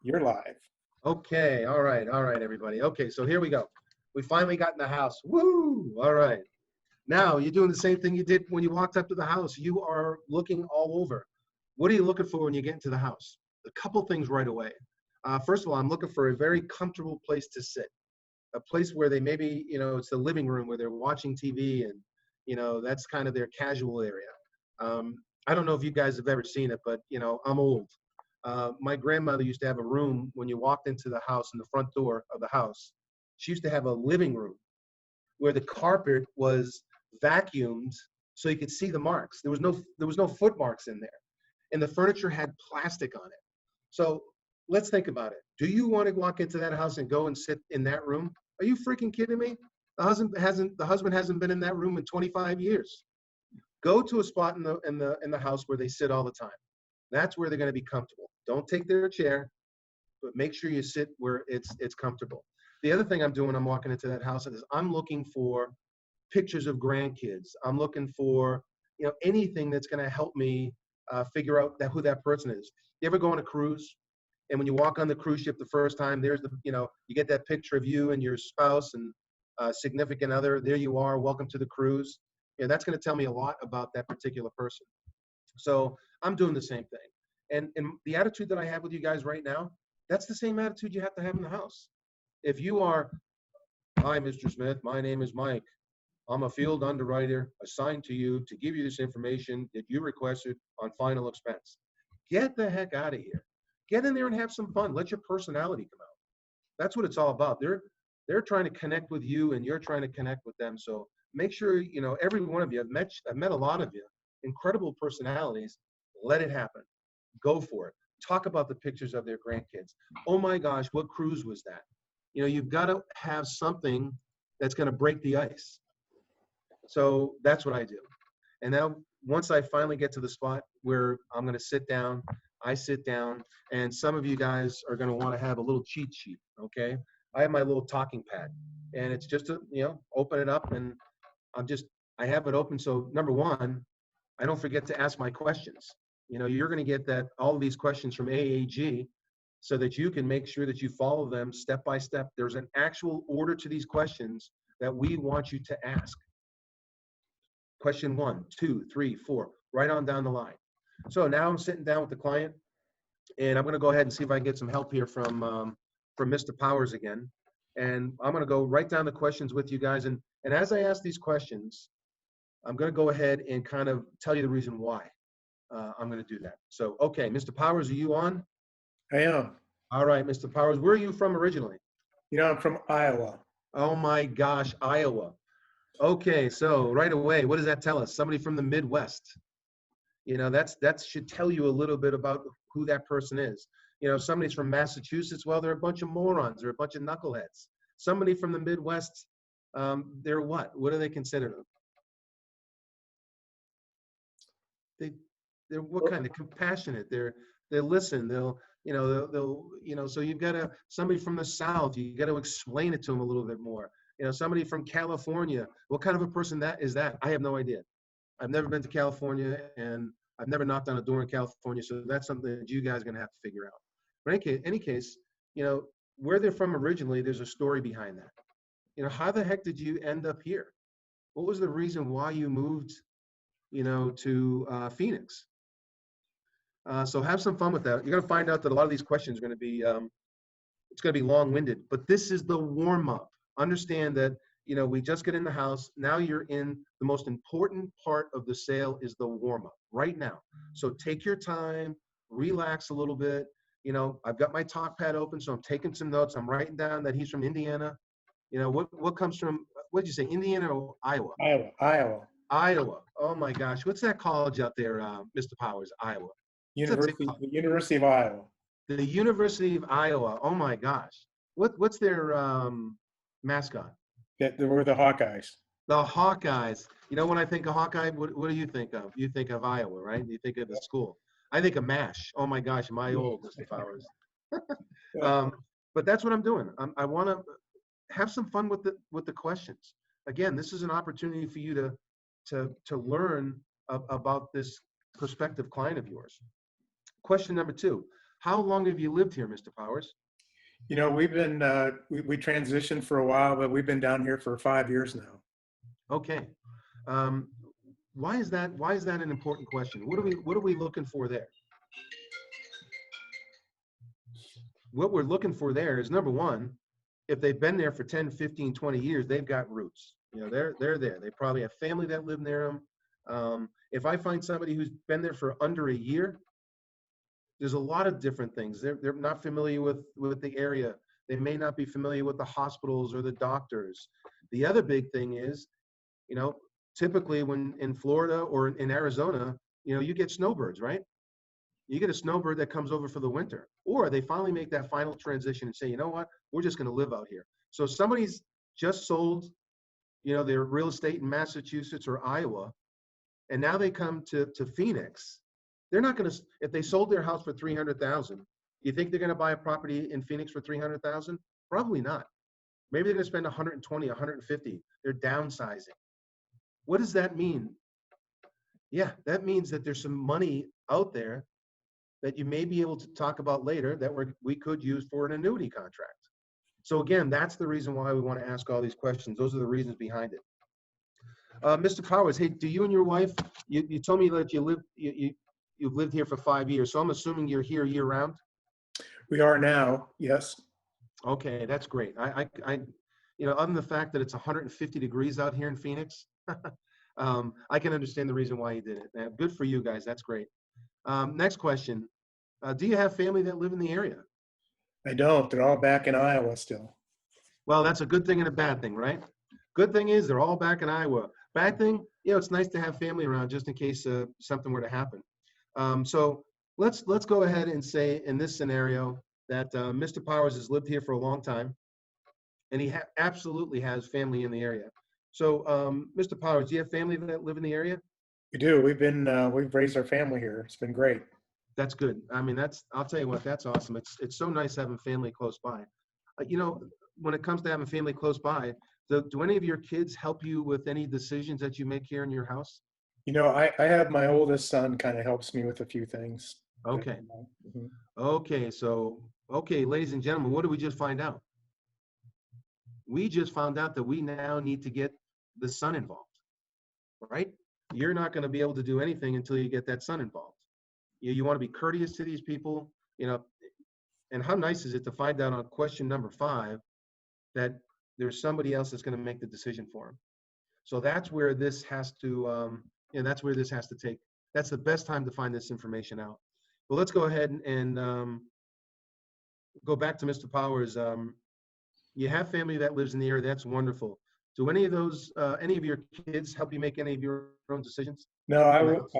You're live. Okay, all right, everybody. Okay, so here we go. We finally got in the house. Woo! All right. Now you're doing the same thing you did when you walked up to the house. You are looking all over. What are you looking for when you get into the house? A couple things right away. First of all, I'm looking for a very comfortable place to sit. A place where they maybe, it's the living room where they're watching TV and, that's kind of their casual area. I don't know if you guys have ever seen it, but, I'm old. My grandmother used to have a room when you walked into the house, in the front door of the house. She used to have a living room where the carpet was vacuumed so you could see the marks. There was no foot marks in there, and the furniture had plastic on it. So let's think about it. Do you want to walk into that house and go and sit in that room? Are you freaking kidding me? The husband hasn't been in that room in 25 years. Go to a spot in the house where they sit all the time. That's where they're going to be comfortable. Don't take their chair, but make sure you sit where it's comfortable. The other thing I'm doing, I'm walking into that house, is I'm looking for pictures of grandkids. I'm looking for anything that's going to help me figure out who that person is. You ever go on a cruise, and when you walk on the cruise ship the first time, there's you get that picture of you and your spouse and significant other. There you are. Welcome to the cruise. That's going to tell me a lot about that particular person. So I'm doing the same thing. And the attitude that I have with you guys right now, that's the same attitude you have to have in the house. If you are, hi, Mr. Smith, my name is Mike. I'm a field underwriter assigned to you to give you this information that you requested on final expense. Get the heck out of here. Get in there and have some fun. Let your personality come out. That's what it's all about. They're trying to connect with you, and you're trying to connect with them. So make sure, every one of you, I've met a lot of you, incredible personalities. Let it happen. Go for it. Talk about the pictures of their grandkids. Oh my gosh, what cruise was that? You've got to have something that's going to break the ice. So that's what I do. And now once I finally get to the spot where I'm going to sit down, I sit down, and some of you guys are going to want to have a little cheat sheet. Okay. I have my little talking pad, and it's just to, open it up, and I have it open. So number one, I don't forget to ask my questions. You're going to get all of these questions from AAG so that you can make sure that you follow them step by step. There's an actual order to these questions that we want you to ask. Question 1, 2, 3, 4, right on down the line. So now I'm sitting down with the client, and I'm going to go ahead and see if I can get some help here from Mr. Powers again. And I'm going to go right down the questions with you guys. And as I ask these questions, I'm going to go ahead and kind of tell you the reason why I'm going to do that. So, okay, Mr. Powers, are you on? I am. All right, Mr. Powers, where are you from originally? I'm from Iowa. Oh my gosh, Iowa. Okay, so right away, what does that tell us? Somebody from the Midwest. That should tell you a little bit about who that person is. Somebody's from Massachusetts, well, they're a bunch of morons. They're a bunch of knuckleheads. Somebody from the Midwest, they're what? What are they considered? They're what kind of compassionate? They listen. They'll so you've got somebody from the South, you got to explain it to them a little bit more. Somebody from California, what kind of a person that is that? I have no idea. I've never been to California, and I've never knocked on a door in California, so that's something that you guys are going to have to figure out. But in any case, where they're from originally, there's a story behind that. How the heck did you end up here? What was the reason why you moved, to Phoenix? So have some fun with that. You're going to find out that a lot of these questions are going to be, it's going to be long-winded, but this is the warm-up. Understand that, we just get in the house. Now you're in the most important part of the sale is the warm-up right now. So take your time, relax a little bit. I've got my talk pad open, so I'm taking some notes. I'm writing down that he's from Indiana. What comes from, what did you say, Indiana or Iowa? Iowa. Oh my gosh. What's that college out there, Mr. Powers, Iowa? The University of Iowa. The University of Iowa. Oh my gosh. What's their mascot? We're the Hawkeyes. The Hawkeyes. When I think of Hawkeye, what do you think of? You think of Iowa, right? You think of the school. I think of MASH. Oh my gosh, am I old, Mr. Powers? But that's what I'm doing. I want to have some fun with the questions. Again, this is an opportunity for you to learn about this prospective client of yours. Question number 2, How long have you lived here, Mr. Powers? We've been, we transitioned for a while, but we've been down here for 5 years now. Okay. Um, why is that? Why is that an important question? What are we looking for there? What we're looking for there is, number one, if they've been there for 10, 15, 20 years, they've got roots. They're there. They probably have family that live near them. If I find somebody who's been there for under a year, there's a lot of different things. They're not familiar with the area. They may not be familiar with the hospitals or the doctors. The other big thing is, typically when in Florida or in Arizona, you get snowbirds, right? You get a snowbird that comes over for the winter, or they finally make that final transition and say, you know what, we're just going to live out here. So if somebody's just sold, their real estate in Massachusetts or Iowa, and now they come to Phoenix, they're not going to, if they sold their house for $300,000, you think they're going to buy a property in Phoenix for $300,000? Probably not. Maybe they're going to spend 120, 150. They're downsizing. What does that mean? Yeah, that means that there's some money out there that you may be able to talk about later that we could use for an annuity contract. So again, that's the reason why we want to ask all these questions. Those are the reasons behind it. Mr. Powers, hey, do you and your wife, you told me that you've lived here for 5 years, so I'm assuming you're here year round? We are now, yes. Okay, that's great. I other than the fact that it's 150 degrees out here in Phoenix, I can understand the reason why you did it. Good for you guys. That's great. Next question. Do you have family that live in the area? I don't. They're all back in Iowa still. Well, that's a good thing and a bad thing, right? Good thing is they're all back in Iowa. Bad thing, it's nice to have family around just in case something were to happen. So let's go ahead and say in this scenario that Mr. Powers has lived here for a long time, and he absolutely has family in the area. So, Mr. Powers, do you have family that live in the area? We do. We've raised our family here. It's been great. That's good. I mean, I'll tell you what, that's awesome. It's so nice having family close by. When it comes to having family close by, do any of your kids help you with any decisions that you make here in your house? I have my oldest son kind of helps me with a few things. Okay. Mhm. Okay, ladies and gentlemen, what did we just find out? We just found out that we now need to get the son involved, right? You're not going to be able to do anything until you get that son involved. You want to be courteous to these people, and how nice is it to find out on question number 5 that there's somebody else that's going to make the decision for him. So that's where this has to, that's the best time to find this information out. Well, let's go ahead and go back to Mr. Powers. You have family that lives in the area. That's wonderful. Do any of your kids help you make any of your own decisions? No,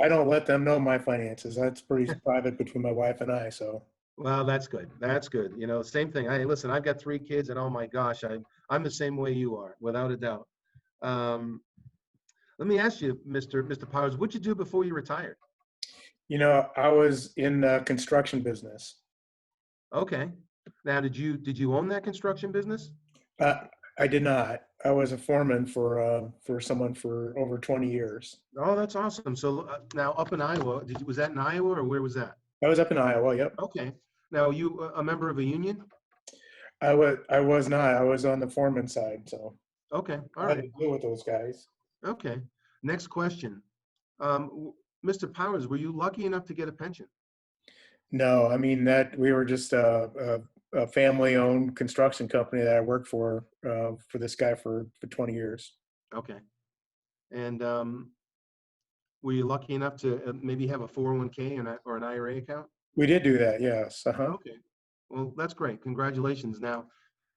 I don't let them know my finances. That's pretty private between my wife and I. So. Well, that's good. That's good. Same thing. Listen, I've got 3 kids, and oh my gosh, I'm the same way you are, without a doubt. Let me ask you, Mr. Powers, what'd you do before you retired? I was in the construction business. Okay. Now, did you own that construction business? I did not. I was a foreman for someone for over 20 years. Oh, that's awesome. So now up in Iowa, was that in Iowa or where was that? I was up in Iowa. Yep. Okay. Now, you a member of a union? I was not. I was on the foreman side. So. Okay. All I had right. to deal with those guys. Okay. Next question. Mr. Powers, were you lucky enough to get a pension? No, I mean that we were just a family-owned construction company that I worked for this guy for 20 years. Okay. And were you lucky enough to maybe have a 401k or an IRA account? We did do that, yes. Uh-huh. Okay. Well, that's great. Congratulations. Now,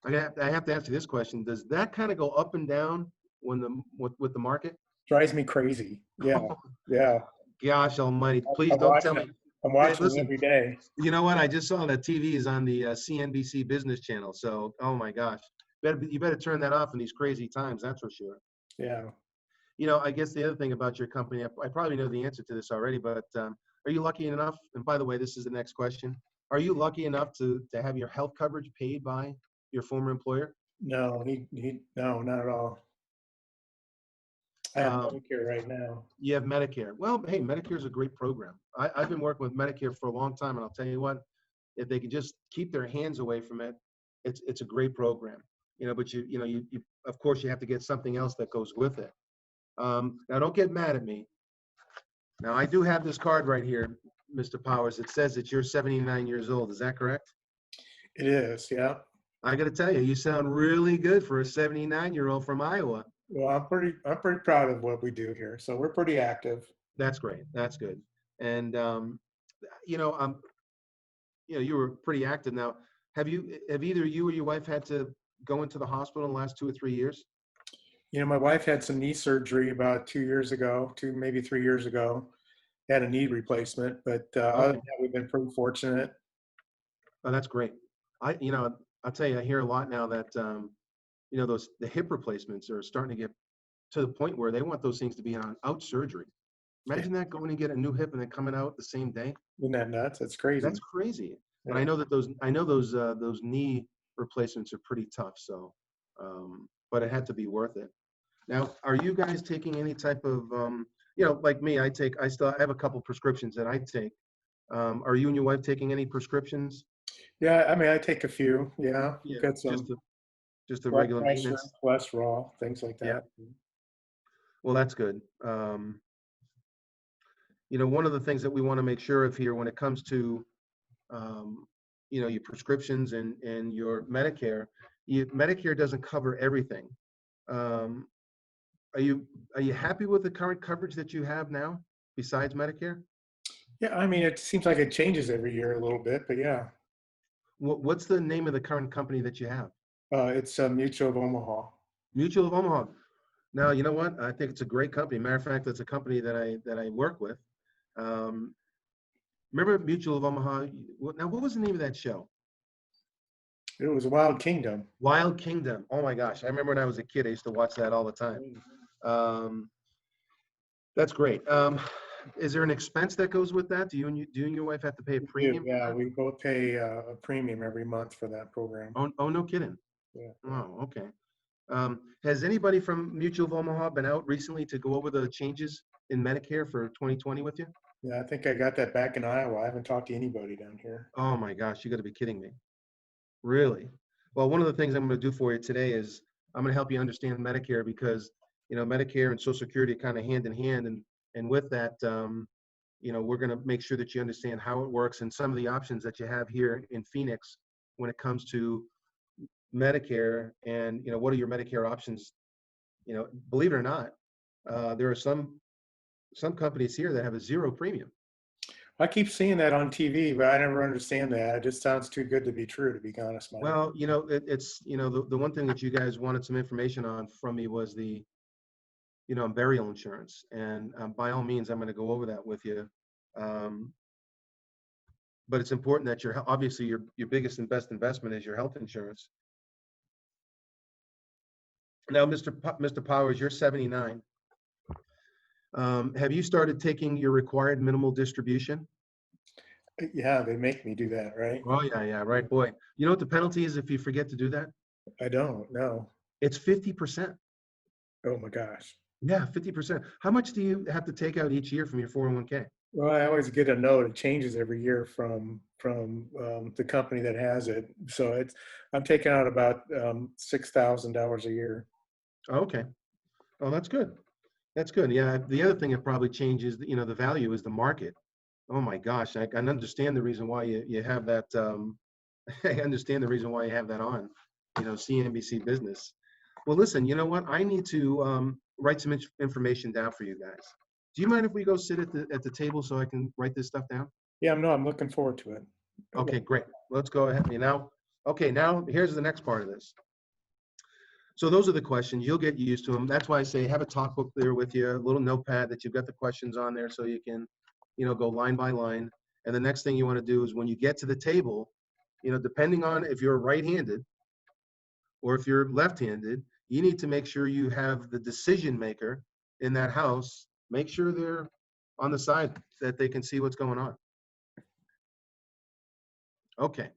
I have to ask you this question. Does that kind of go up and down with the market? Drives me crazy. Yeah. Yeah. Gosh almighty. Please don't tell me. I'm watching listen, every day. You know what? I just saw that TV is on the CNBC Business Channel. So, oh my gosh. You better turn that off in these crazy times. That's for sure. Yeah. I guess the other thing about your company, I probably know the answer to this already, but are you lucky enough? And by the way, this is the next question. Are you lucky enough to have your health coverage paid by your former employer? No, no, not at all. I have Medicare right now. You have Medicare. Well, hey, Medicare is a great program. I've been working with Medicare for a long time, and I'll tell you what, if they can just keep their hands away from it, it's a great program. But you of course you have to get something else that goes with it. Now don't get mad at me. Now I do have this card right here, Mr. Powers. It says that you're 79 years old. Is that correct? It is, yeah. I got to tell you, you sound really good for a 79-year-old from Iowa. Well, I'm pretty proud of what we do here. So we're pretty active. That's great. That's good. And you know, you were pretty active. Now, have either you or your wife had to go into the hospital in the last 2 or 3 years? My wife had some knee surgery about 2 years ago, maybe 3 years ago. Had a knee replacement, but other than Okay. that, we've been pretty fortunate. Oh, that's great. I'll tell you, I hear a lot now that the hip replacements are starting to get to the point where they want those things to be on out surgery. Imagine that, going to get a new hip and then coming out the same day. Isn't that nuts? That's crazy. That's crazy. But Yeah. I know those knee replacements are pretty tough. So, but it had to be worth it. Now, are you guys taking any type of, like me? I have a couple prescriptions that I take. Are you and your wife taking any prescriptions? Yeah, I mean, I take a few. Yeah, Yeah, got some just the blood regular pressure, maintenance. cholesterol, things like Yeah. that. Well, that's good. One of the things that we want to make sure of here when it comes to, your prescriptions and your Medicare, Medicare doesn't cover everything. Um, are you happy with the current coverage that you have now besides Medicare? Yeah, I mean, it seems like it changes every year a little bit, but yeah, What's the name of the current company that you have? it's Mutual of Omaha. Mutual of Omaha. Now, you know what? I think it's a great company. Matter of fact, it's a company that I work with. Um, Remember Mutual of Omaha? Now, what was the name of that show? It was Wild Kingdom. Wild Kingdom. Oh my gosh. I remember when I was a kid, I used to watch that all the time. Um, that's great. Is there an expense that goes with that? Do you and your wife have to pay a premium for Yeah, that? we both pay a premium every month for that program. Oh, no kidding. Yeah. Oh, okay. Has anybody from Mutual of Omaha been out recently to go over the changes in Medicare for 2020 with you? Yeah, I think I got that back in Iowa. I haven't talked to anybody down here. Oh my gosh, you got to be kidding me. Really? Well, one of the things I'm going to do for you today is I'm going to help you understand Medicare because, Medicare and Social Security are kind of hand in hand. And with that, we're going to make sure that you understand how it works and some of the options that you have here in Phoenix when it comes to Medicare and, what are your Medicare options? Believe it or not, there are some companies here that have a zero premium. I keep seeing that on TV, but I never understand that. It just sounds too good to be true, to be honest, Mike. Well, it's the one thing that you guys wanted some information on from me was the burial insurance, and by all means, I'm going to go over that with you. But it's important that obviously your biggest and best investment is your health insurance. Now, Mr. Powers, you're 79. Have you started taking your required minimal distribution? Yeah, they make me do that, right? Oh yeah, right, boy. You know what the penalty is if you forget to do that? I don't know. It's 50%. Oh my gosh. Yeah, 50%. How much do you have to take out each year from your 401k? Well, I always get a note. It changes every year from the company that has it. So I'm taking out about $6,000 a year. Okay. Oh, that's good. That's good. Yeah. The other thing that probably changes, the value is the market. Oh my gosh. I can understand the reason why you have that. I understand the reason why you have that on, CNBC Business. Well, listen, you know what? I need to write some information down for you guys. Do you mind if we go sit at the table so I can write this stuff down? Yeah, no, I'm looking forward to it. Okay, great. Let's go ahead. Now here's the next part of this. So those are the questions. You'll get used to them. That's why I say have a talk book there with you, a little notepad that you've got the questions on there so you can, go line by line. And the next thing you want to do is when you get to the table, depending on if you're right-handed or if you're left-handed, you need to make sure you have the decision maker in that house. Make sure they're on the side that they can see what's going on. Okay.